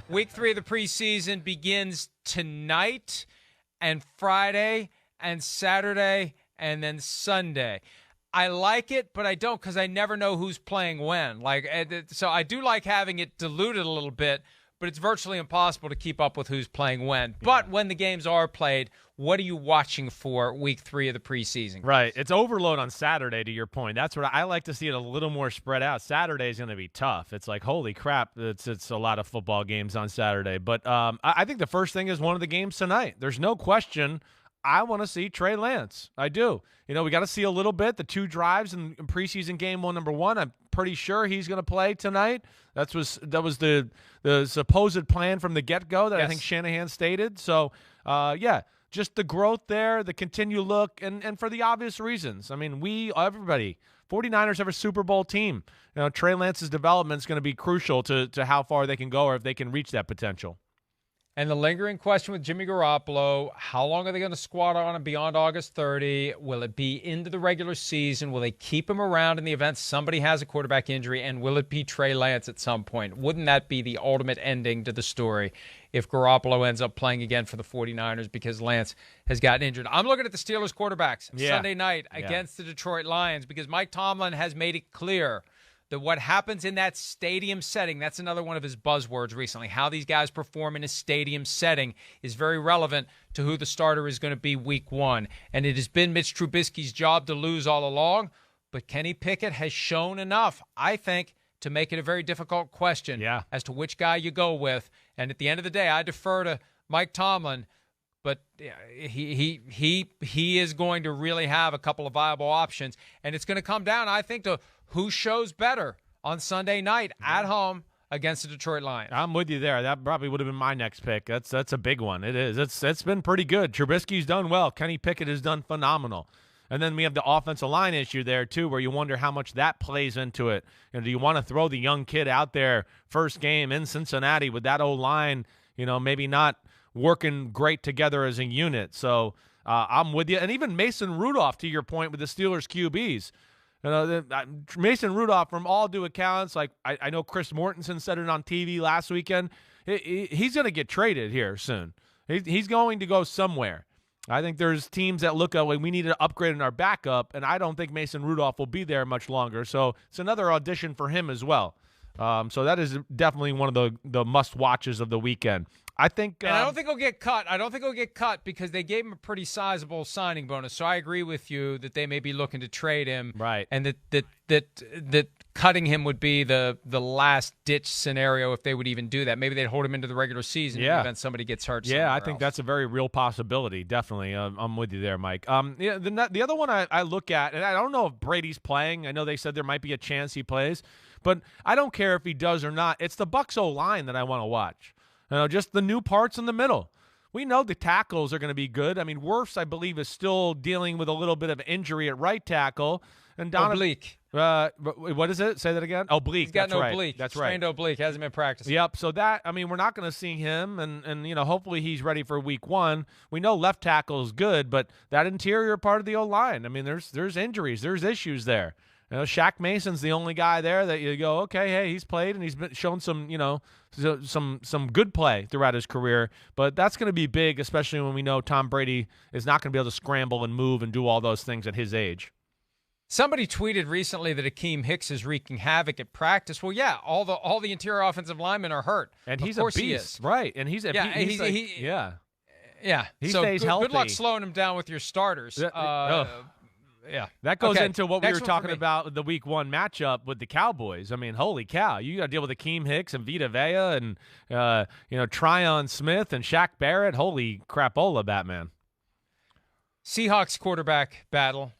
Week 3 of the preseason begins tonight and Friday and Saturday and then Sunday. I like it, but I don't because I never know who's playing when. So I do like having it diluted a little bit, but it's virtually impossible to keep up with who's playing when. Yeah. But when the games are played, what are you watching for week 3 of the preseason? Right. It's overload on Saturday, to your point. That's what I like to see it a little more spread out. Saturday is going to be tough. It's like, holy crap, it's a lot of football games on Saturday. But I think the first thing is one of the games tonight. There's no question I want to see Trey Lance. I do. We got to see a little bit. The 2 drives in preseason game number 1. I'm pretty sure he's going to play tonight. That was the supposed plan from the get-go that yes. I think Shanahan stated. So, just the growth there, the continued look, and for the obvious reasons. I mean, everybody, 49ers have a Super Bowl team. Trey Lance's development is going to be crucial to how far they can go or if they can reach that potential. And the lingering question with Jimmy Garoppolo, how long are they going to squat on him beyond August 30? Will it be into the regular season? Will they keep him around in the event somebody has a quarterback injury? And will it be Trey Lance at some point? Wouldn't that be the ultimate ending to the story if Garoppolo ends up playing again for the 49ers because Lance has gotten injured? I'm looking at the Steelers quarterbacks Sunday night against the Detroit Lions because Mike Tomlin has made it clear that what happens in that stadium setting, that's another one of his buzzwords recently, how these guys perform in a stadium setting is very relevant to who the starter is going to be week 1. And it has been Mitch Trubisky's job to lose all along, but Kenny Pickett has shown enough, I think, to make it a very difficult question as to which guy you go with. And at the end of the day, I defer to Mike Tomlin, but he is going to really have a couple of viable options. And it's going to come down, I think, to who shows better on Sunday night at home against the Detroit Lions. I'm with you there. That probably would have been my next pick. That's a big one. It is. It's been pretty good. Trubisky's done well. Kenny Pickett has done phenomenal. And then we have the offensive line issue there, too, where you wonder how much that plays into it. Do you want to throw the young kid out there first game in Cincinnati with that O-line, maybe not working great together as a unit? So I'm with you. And even Mason Rudolph, to your point, with the Steelers QBs. Mason Rudolph, from all due accounts, like I know Chris Mortensen said it on TV last weekend, he's going to get traded here soon. He's going to go somewhere. I think there's teams that look at, we need to upgrade in our backup, and I don't think Mason Rudolph will be there much longer. So it's another audition for him as well. So that is definitely one of the must-watches of the weekend. I think, and I don't think he'll get cut. I don't think he'll get cut because they gave him a pretty sizable signing bonus. So I agree with you that they may be looking to trade him, right? And that cutting him would be the last ditch scenario if they would even do that. Maybe they'd hold him into the regular season in the event somebody gets hurt. Yeah, I think that's a very real possibility. Definitely, I'm with you there, Mike. The other one I look at, and I don't know if Brady's playing. I know they said there might be a chance he plays, but I don't care if he does or not. It's the Bucs O-line that I want to watch. Just the new parts in the middle. We know the tackles are going to be good. I mean, Wirfs, I believe, is still dealing with a little bit of injury at right tackle. And oblique. What is it? Say that again. Oblique. He's got an oblique. That's right. Strained oblique. Hasn't been practicing. Yep. So we're not going to see him, and hopefully he's ready for week 1. We know left tackle is good, but that interior part of the O-line, I mean, there's injuries, there's issues there. Shaq Mason's the only guy there that you go, okay, hey, he's played and he's been shown some, some good play throughout his career. But that's going to be big, especially when we know Tom Brady is not going to be able to scramble and move and do all those things at his age. Somebody tweeted recently that Akeem Hicks is wreaking havoc at practice. Well, yeah, all the interior offensive linemen are hurt, and he's a beast, he is. Right? And he's yeah. He stays healthy. Good luck slowing him down with your starters. Yeah. That goes into what we were talking about the week 1 matchup with the Cowboys. I mean, holy cow. You got to deal with Akeem Hicks and Vita Vea and, Tryon Smith and Shaq Barrett. Holy crapola, Batman. Seahawks quarterback battle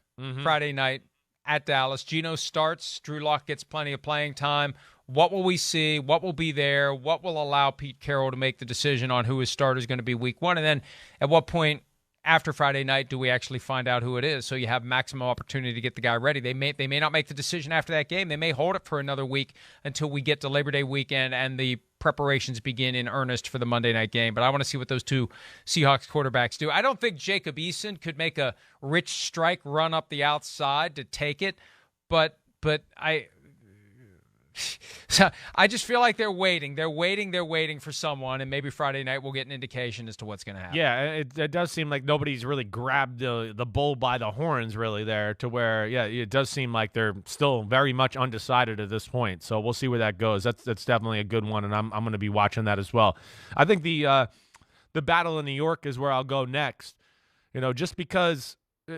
Friday night at Dallas. Geno starts. Drew Lock gets plenty of playing time. What will we see? What will be there? What will allow Pete Carroll to make the decision on who his starter is going to be week 1? And then at what point after Friday night do we actually find out who it is, so you have maximum opportunity to get the guy ready? They may not make the decision after that game. They may hold it for another week until we get to Labor Day weekend and the preparations begin in earnest for the Monday night game. But I want to see what those 2 Seahawks quarterbacks do. I don't think Jacob Eason could make a rich strike run up the outside to take it, but So I just feel like they're waiting. They're waiting for someone, and maybe Friday night we'll get an indication as to what's going to happen. Yeah, it does seem like nobody's really grabbed the bull by the horns really there to where, yeah, it does seem like they're still very much undecided at this point. So we'll see where that goes. That's definitely a good one, and I'm going to be watching that as well. I think the battle in New York is where I'll go next. Just because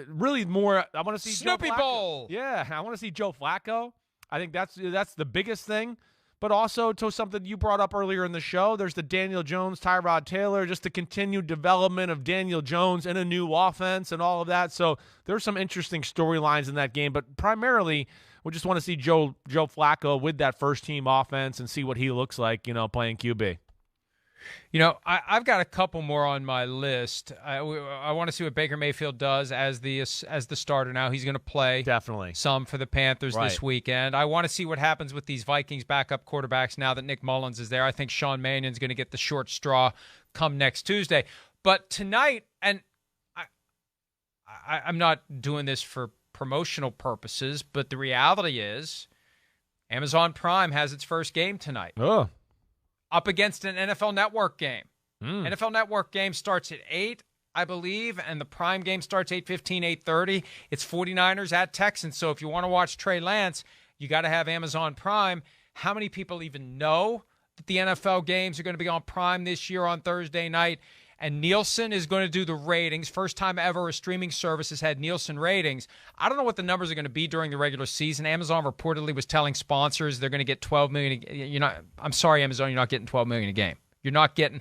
really more I want to see Snoopy Joe Flacco. Bowl. Yeah, I want to see Joe Flacco. I think that's the biggest thing. But also to something you brought up earlier in the show, there's the Daniel Jones, Tyrod Taylor, just the continued development of Daniel Jones in a new offense and all of that. So there's some interesting storylines in that game. But primarily, we just want to see Joe Flacco with that first-team offense and see what he looks like, playing QB. I've got a couple more on my list. I want to see what Baker Mayfield does as the starter now. He's going to play definitely some for the Panthers this weekend. I want to see what happens with these Vikings backup quarterbacks now that Nick Mullins is there. I think Sean Mannion's going to get the short straw come next Tuesday. But tonight, and I'm not doing this for promotional purposes, but the reality is Amazon Prime has its first game tonight. Oh. Up against an NFL Network game. NFL Network game starts at 8, I believe, and the Prime game starts 8:15, 8:30. It's 49ers at Texans. So if you want to watch Trey Lance, you got to have Amazon Prime. How many people even know that the NFL games are going to be on Prime this year on Thursday night? And Nielsen is going to do the ratings. First time ever a streaming service has had Nielsen ratings. I don't know what the numbers are going to be during the regular season. Amazon reportedly was telling sponsors they're going to get $12 million. I'm sorry, Amazon, you're not getting $12 million a game. You're not getting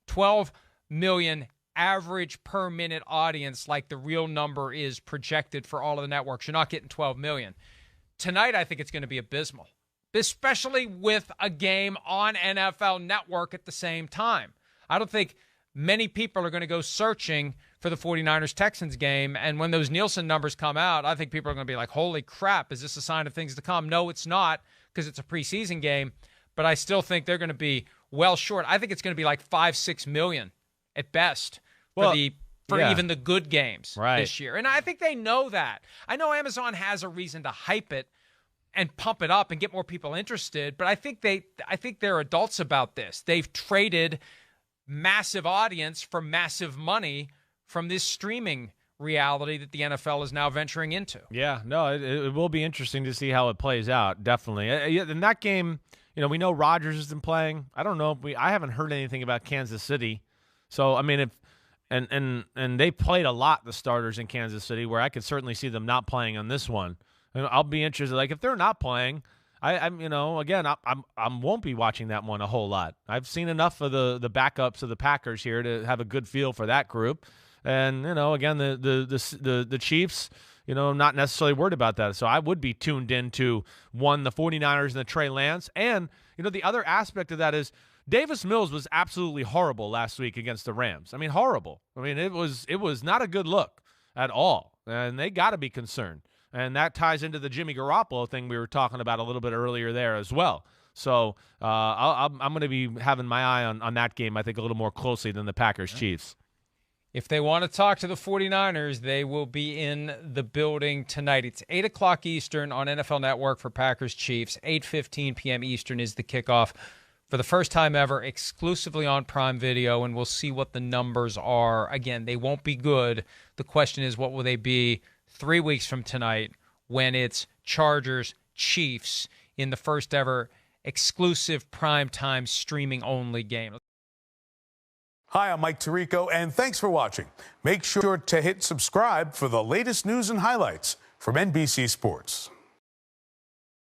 12 million average per minute audience like the real number is projected for all of the networks. You're not getting 12 million. Tonight, I think it's going to be abysmal, especially with a game on NFL Network at the same time. I don't think many people are going to go searching for the 49ers-Texans game, and when those Nielsen numbers come out, I think people are going to be like, holy crap, is this a sign of things to come? No, it's not, because it's a preseason game, but I still think they're going to be well short. I think it's going to be like 5-6 million at best for even the good games this year. And I think they know that. I know Amazon has a reason to hype it and pump it up and get more people interested, but I think they're adults about this. They've traded massive audience for massive money from this streaming reality that the NFL is now venturing into. Yeah, no, it will be interesting to see how it plays out, definitely. In that game, we know Rodgers isn't playing. I don't know if I haven't heard anything about Kansas City. So, I mean, and they played a lot, the starters in Kansas City, where I could certainly see them not playing on this one. And I'll be interested. Like, if they're not playing, I won't be watching that one a whole lot. I've seen enough of the backups of the Packers here to have a good feel for that group. And, again, the Chiefs, not necessarily worried about that. So I would be tuned into, the 49ers and the Trey Lance. And, the other aspect of that is Davis Mills was absolutely horrible last week against the Rams. I mean, horrible. I mean, it was not a good look at all. And they got to be concerned. And that ties into the Jimmy Garoppolo thing we were talking about a little bit earlier there as well. So I'm going to be having my eye on that game, I think, a little more closely than the Packers-Chiefs. If they want to talk to the 49ers, they will be in the building tonight. It's 8 o'clock Eastern on NFL Network for Packers-Chiefs. 8:15 p.m. Eastern is the kickoff for the first time ever, exclusively on Prime Video, and we'll see what the numbers are. Again, they won't be good. The question is, what will they be 3 weeks from tonight when it's Chargers-Chiefs in the first ever exclusive primetime streaming-only game. Hi, I'm Mike Tirico, and thanks for watching. Make sure to hit subscribe for the latest news and highlights from NBC Sports.